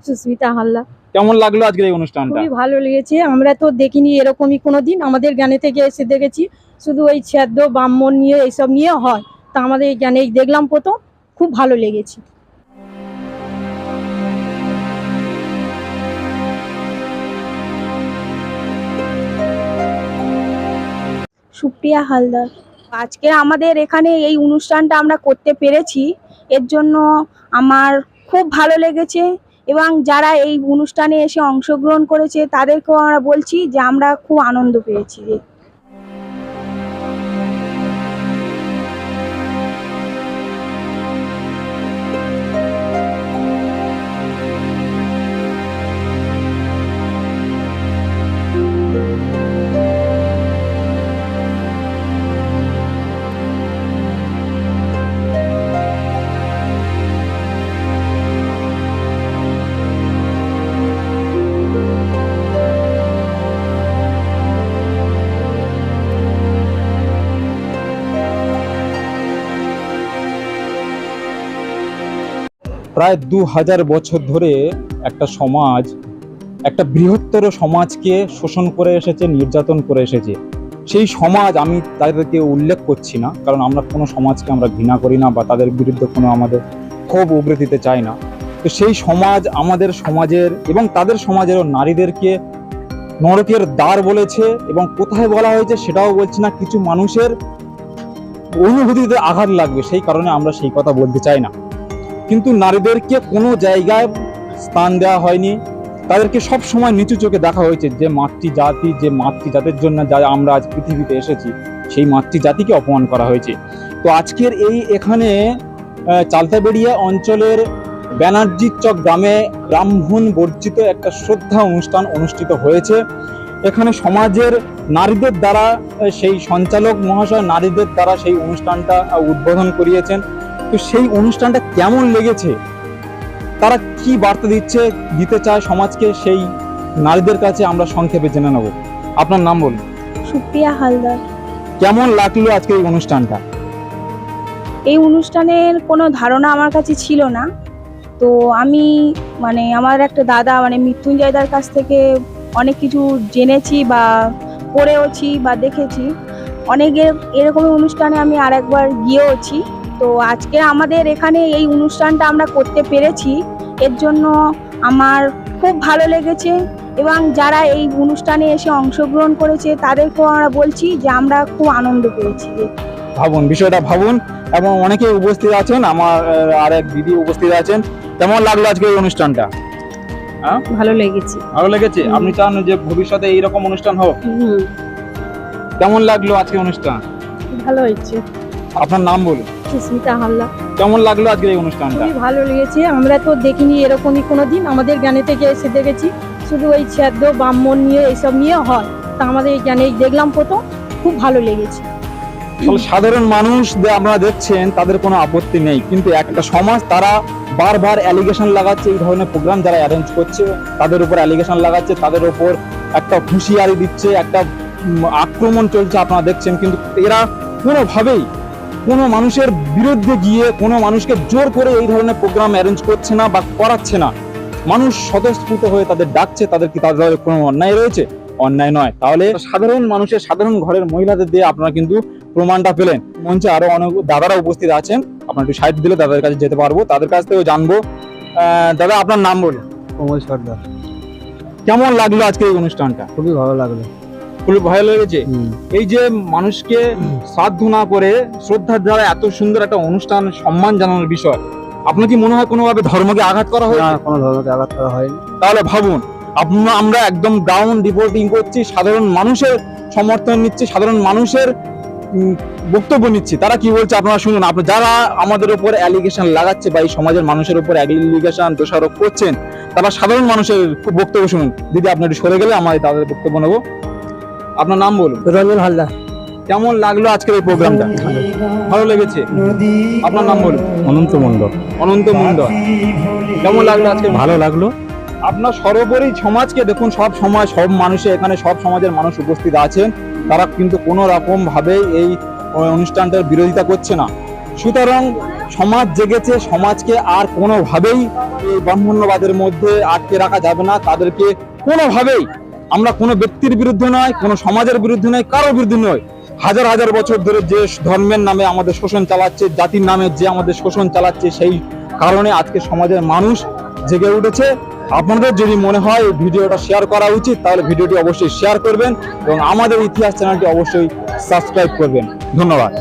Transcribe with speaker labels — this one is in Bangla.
Speaker 1: সুস্মিতা হালদার।
Speaker 2: কেমন লাগলো আজকের এই অনুষ্ঠানটা?
Speaker 1: খুবই ভালো লেগেছে। আমরা তো দেখিনি এরকমই কোনোদিন, আমাদের জ্ঞানে থেকে এসে দেখেছি শুধু ওই শ্রাদ্ধ ব্রাহ্মণ নিয়ে এইসব নিয়ে হয়, তা আমাদের এই জ্ঞানে এই দেখলাম প্রথম, খুব ভালো লেগেছে।
Speaker 3: সুপ্রিয়া হালদার। আজকে আমাদের এখানে এই অনুষ্ঠানটা আমরা করতে পেরেছি, এর জন্য আমার খুব ভালো লেগেছে এবং যারা এই অনুষ্ঠানে এসে অংশগ্রহণ করেছে তাদেরকেও আমরা বলছি যে আমরা খুব আনন্দ পেয়েছি।
Speaker 2: প্রায় 2000 বছর ধরে একটা সমাজ, একটা বৃহত্তর সমাজকে শোষণ করে এসেছে, নির্যাতন করে এসেছে। সেই সমাজ, আমি তাদেরকে উল্লেখ করছি না, কারণ আমরা কোনো সমাজকে আমরা ঘৃণা করি না বা তাদের বিরুদ্ধে কোনো আমাদের ক্ষোভ উগরে দিতে চাই না। তো সেই সমাজ আমাদের সমাজের এবং তাদের সমাজেরও নারীদেরকে নরকের দ্বার বলেছে, এবং কোথায় বলা হয়েছে সেটাও বলছি না, কিছু মানুষের অনুভূতিতে আঘাত লাগবে সেই কারণে আমরা সেই কথা বলতে চাই না। কিন্তু নারীদেরকে কোনো জায়গায় স্থান দেওয়া হয়নি, তাদেরকে সব সময় নিচু চোখে দেখা হয়েছে। যে মাতৃজাতি, যে মাতৃজাতির জন্য যা আমরা আজ পৃথিবীতে এসেছি, সেই মাতৃজাতিকে অপমান করা হয়েছে। তো আজকের এই এখানে চালতাবেড়িয়া অঞ্চলের ব্যানার্জি চক গ্রামে ব্রাহ্মণ বর্জিত একটা শ্রদ্ধা অনুষ্ঠান অনুষ্ঠিত হয়েছে। এখানে সমাজের নারীদের দ্বারা, সেই সঞ্চালক মহাশয় নারীদের দ্বারা সেই অনুষ্ঠানটা উদ্বোধন করিয়েছেন। তো সেই অনুষ্ঠানটা কেমন লেগেছে, তারা কি বার্তা দিতে চায় সমাজকে, সেই নারীদের কাছে আমরা সংক্ষেপে জেনে নেব। আপনার নাম বলুন।
Speaker 3: সুপ্রিয়া হালদার।
Speaker 2: কেমন লাগলো আজকে এই অনুষ্ঠানটা?
Speaker 3: এই অনুষ্ঠানের কোনো ধারণা আমার কাছে ছিল না, তো আমি আমার একটা দাদা মৃত্যুঞ্জয়দার কাছ থেকে অনেক কিছু জেনেছি বা পড়েওছি বা দেখেছি। অনেকের এরকম অনুষ্ঠানে আমি আরেকবার গিয়েওছি। তো আজকে আমাদের এখানে এই অনুষ্ঠানটা আমরা করতে পেরেছি, এর জন্য আমার খুব ভালো লেগেছে এবং যারা এই অনুষ্ঠানে এসে অংশগ্রহণ করেছে তাদেরকেও আমরা বলছি যে আমরা খুব আনন্দ পেয়েছি।
Speaker 2: ভাবুন, বিষয়টা ভাবুন। এবং অনেকে উপস্থিত আছেন, আমার আরেক দিদি উপস্থিত আছেন। কেমন লাগলো আজকে এই অনুষ্ঠানটা?
Speaker 1: ভালো লেগেছে।
Speaker 2: ভালো লেগেছে। আপনি চান যে ভবিষ্যতে এইরকম অনুষ্ঠান হোক? কেমন লাগলো আজকে অনুষ্ঠান?
Speaker 1: ভালো হয়েছে।
Speaker 2: আপনার নাম বলুন।
Speaker 1: সুস্মিতা হালদার।
Speaker 2: কেমন লাগলো আজকে এই অনুষ্ঠানটা?
Speaker 1: খুবই ভালো লেগেছে। আমরা তো দেখিনি এরকমই কোনোদিন, আমাদের জ্ঞানে থেকে এসে দেখেছি শুধু ওই শ্রাদ্ধ ব্রাহ্মণ নিয়ে এইসব নিয়ে হয়, তা আমাদের এই জ্ঞানে দেখলাম প্রথম, খুব ভালো লেগেছে।
Speaker 2: সাধারণ মানুষ আপনারা দেখছেন, তাদের কোনো আপত্তি নেই, কিন্তু একটা সমাজ তারা বারবার অ্যালিগেশন লাগাচ্ছে। এই ধরনের প্রোগ্রাম যারা অ্যারেঞ্জ করছে তাদের উপর অ্যালিগেশন লাগাচ্ছে, তাদের উপর একটা হুঁশিয়ারি দিচ্ছে, একটা আক্রমণ চলছে আপনারা দেখছেন। কিন্তু এরা কোনোভাবেই কোনো মানুষের বিরুদ্ধে গিয়ে কোনো মানুষকে জোর করে এই ধরনের প্রোগ্রাম অ্যারেঞ্জ করছে না বা করাচ্ছে না। মানুষ স্বতঃস্ফূর্ত হয়ে তাদের ডাকছে। তাদের কি তাদের কোনো অন্যায় রয়েছে? অন্যায় নয়। তাহলে সাধারণ মানুষের, সাধারণ ঘরের মহিলাদের দিয়ে আপনারা কিন্তু প্রমাণটা পেলেন। মঞ্চে আরো অনেক দাদারা উপস্থিত আছেন, আপনার একটু সাইড দিলে তাদের কাছে যেতে পারবো, তাদের কাছ থেকেও জানবো। দাদা, আপনার নাম বলুন।
Speaker 4: কমল সর্দার।
Speaker 2: কেমন লাগলো আজকে এই অনুষ্ঠানটা?
Speaker 4: খুবই ভালো লাগলো।
Speaker 2: খুবই ভালো লেগেছে। এই যে মানুষকে শ্রাদ্ধ না করে শ্রদ্ধার দ্বারা এত সুন্দর একটা অনুষ্ঠান, সম্মান জানানোর বিষয়, আপনার কি মনে হয় কোনোভাবে ধর্মকে আঘাত করা হয়েছে?
Speaker 4: না, কোনো ধর্মকে আঘাত করা হয়নি।
Speaker 2: তাহলে ভাবুন, আমরা একদম গ্রাউন্ড রিপোর্টিং করছি, সাধারণ মানুষের সমর্থন নিচ্ছি, সাধারণ মানুষের বক্তব্য নিচ্ছি। তারা কি বলছে আপনারা শুনুন। যারা আমাদের উপর অ্যালিগেশন লাগাচ্ছে বা এই সমাজের মানুষের উপর অ্যালিগেশন দোষারোপ করছেন, তারা সাধারণ মানুষের বক্তব্য শুনুন। দিদি, আপনি একটু সরে গেলে আমার তাদের বক্তব্য নেবো। আপনার নাম বলুন।
Speaker 4: রঞ্জন হালদার।
Speaker 2: কেমন লাগলো আজকের এই প্রোগ্রামটা? ভালো লেগেছে। আপনার নাম বলুন।
Speaker 4: অনন্ত মণ্ডল।
Speaker 2: অনন্ত মণ্ডল। কেমন লাগলো আজকে?
Speaker 4: ভালো লাগলো।
Speaker 2: আপনার সর্বোপরি সমাজকে দেখুন, সব সময় সব মানুষের, এখানে সব সমাজের মানুষ উপস্থিত আছেন, তারা কিন্তু কোনো রকম ভাবে এই অনুষ্ঠানটার বিরোধিতা করছে না। সুতরাং সমাজ জেগেছে, সমাজকে আর কোনোভাবেই এই ব্রাহ্মণ্যবাদের মধ্যে আটকে রাখা যাবে না। তাদেরকে কোনোভাবেই, আমরা কোনো ব্যক্তির বিরুদ্ধে নয়, কোনো সমাজের বিরুদ্ধে নয়, কারোর বিরুদ্ধে নয়, হাজার হাজার বছর ধরে যে ধর্মের নামে আমাদের শোষণ চালাচ্ছে, জাতির নামে যে আমাদের শোষণ চালাচ্ছে, সেই কারণে আজকে সমাজের মানুষ জেগে উঠেছে। আপনাদের যদি মনে হয় এই ভিডিওটা শেয়ার করা উচিত, তাহলে ভিডিওটি অবশ্যই শেয়ার করবেন এবং আমাদের ইতিহাস চ্যানেলটি অবশ্যই সাবস্ক্রাইব করবেন। ধন্যবাদ।